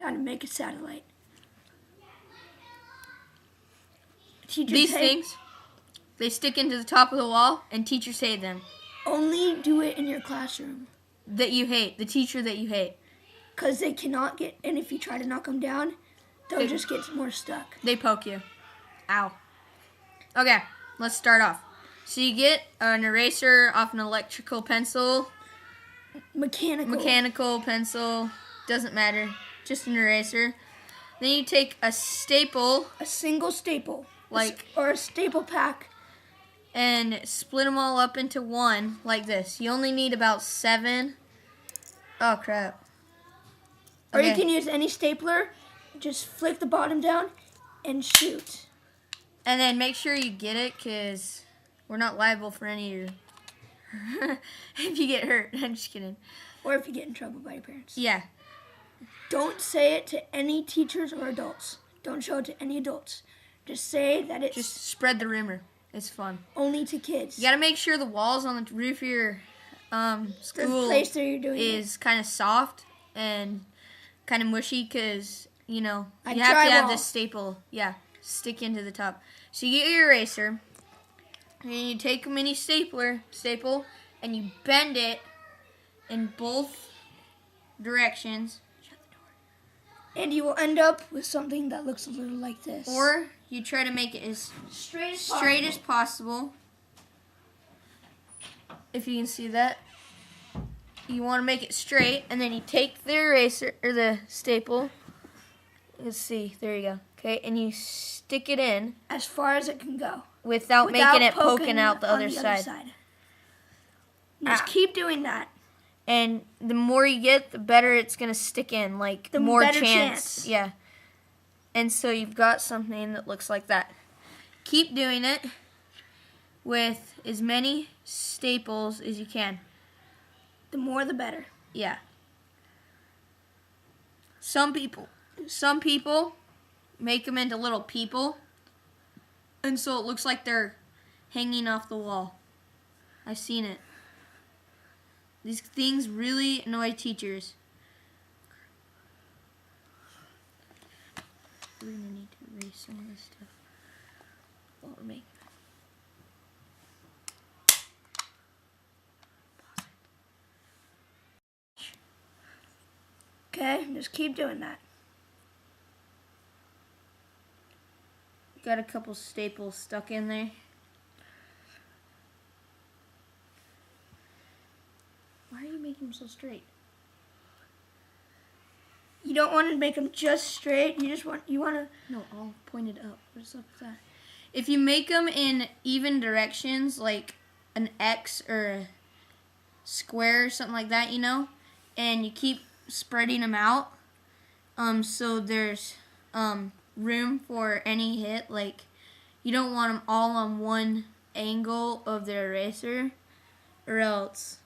how to make a satellite. These things, they stick into the top of the wall, and teachers hate them. Only do it in your classroom. That you hate, the teacher that you hate. Because they cannot get, and if you try to knock them down, they'll just get more stuck. They poke you. Ow. Okay, let's start off. So you get an eraser off an electrical pencil. Mechanical pencil. Doesn't matter. Just an eraser. Then you take a staple. A single staple. Or a staple pack. And split them all up into one, like this. You only need about 7. Oh, crap. Okay. Or you can use any stapler. Just flick the bottom down and shoot. And then make sure you get it, because we're not liable for any of your... if you get hurt. I'm just kidding. Or if you get in trouble by your parents. Yeah. Don't say it to any teachers or adults. Don't show it to any adults. Just say that it's... Just spread the rumor. It's fun. Only to kids. You got to make sure the walls on the roof of your school is kind of soft and kind of mushy, because, you know, you have to have this staple, stick into the top. So you get your eraser, and you take a mini staple, and you bend it in both directions. And you will end up with something that looks a little like this. Or you try to make it as straight as possible. If you can see that. You want to make it straight, and then you take the eraser, or the staple. Let's see, there you go. Okay, and you stick it in. As far as it can go. Without making it poking out the other side. Just keep doing that. And the more you get, the better it's going to stick in. Like, the more chance. Yeah. And so you've got something that looks like that. Keep doing it with as many staples as you can. The more the better. Yeah. Some people make them into little people. And so it looks like they're hanging off the wall. I've seen it. These things really annoy teachers. We're going to need to erase some of this stuff while we're making it. Okay, just keep doing that. Got a couple staples stuck in there. Why are you making them so straight? You don't want to make them just straight. You want to... No, all pointed up. What's up with that? If you make them in even directions, like an X or a square or something like that, you know, and you keep spreading them out, so there's room for any hit. Like, you don't want them all on one angle of the eraser, or else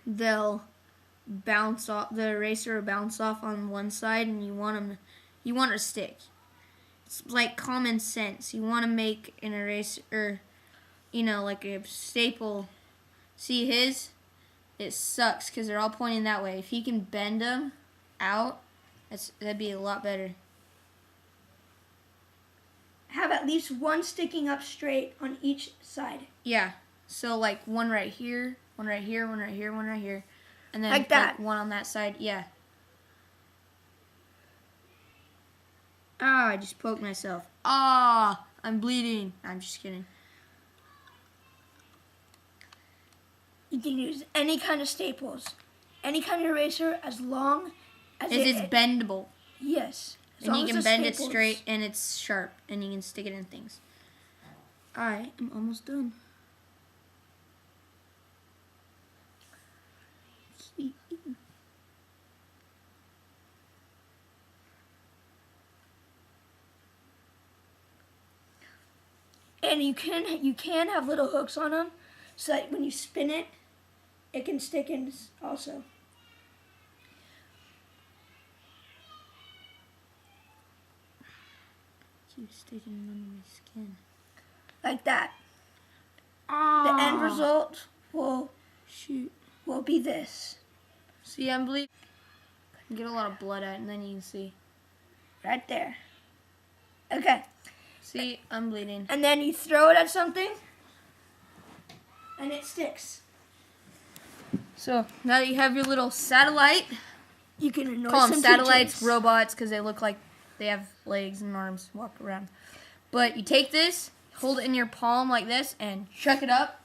they'll bounce off. The eraser will bounce off on one side, and you want it to stick. It's like common sense. You want to make an eraser, or, you know, like a staple. See his? It sucks because they're all pointing that way. If he can bend them out, that'd be a lot better. Have at least one sticking up straight on each side. Yeah. So like one right here, one right here, one right here, one right here. And then like that. One on that side. Yeah. Ah, I just poked myself. Ah, I'm bleeding. I'm just kidding. You can use any kind of staples, any kind of eraser, as long as it's bendable. Yes. And you can bend it straight, and it's sharp, and you can stick it in things. I am almost done. And you can have little hooks on them, so that when you spin it, it can stick in also. Keep sticking it under my skin. Like that. Ah. The end result will be this. See, I'm bleeding. Get a lot of blood out, and then you can see. Right there. Okay. See, I'm bleeding. And then you throw it at something, and it sticks. So now that you have your little satellite, You can annoy call them some satellites, teachers. robots, because they look like they have legs and arms, walk around. But you take this, hold it in your palm like this, and chuck it up,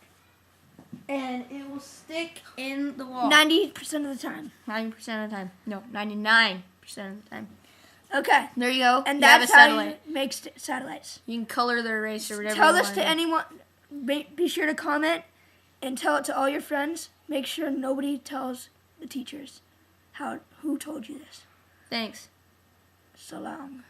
and it will stick in the wall. 90% of the time. 90% of the time. No, 99% of the time. Okay. There you go. And You have that's a how satellite. you make satellites. You can color the eraser, whatever Tell you this want. to anyone. Be sure to comment and tell it to all your friends. Make sure nobody tells the teachers who told you this. Thanks. So long.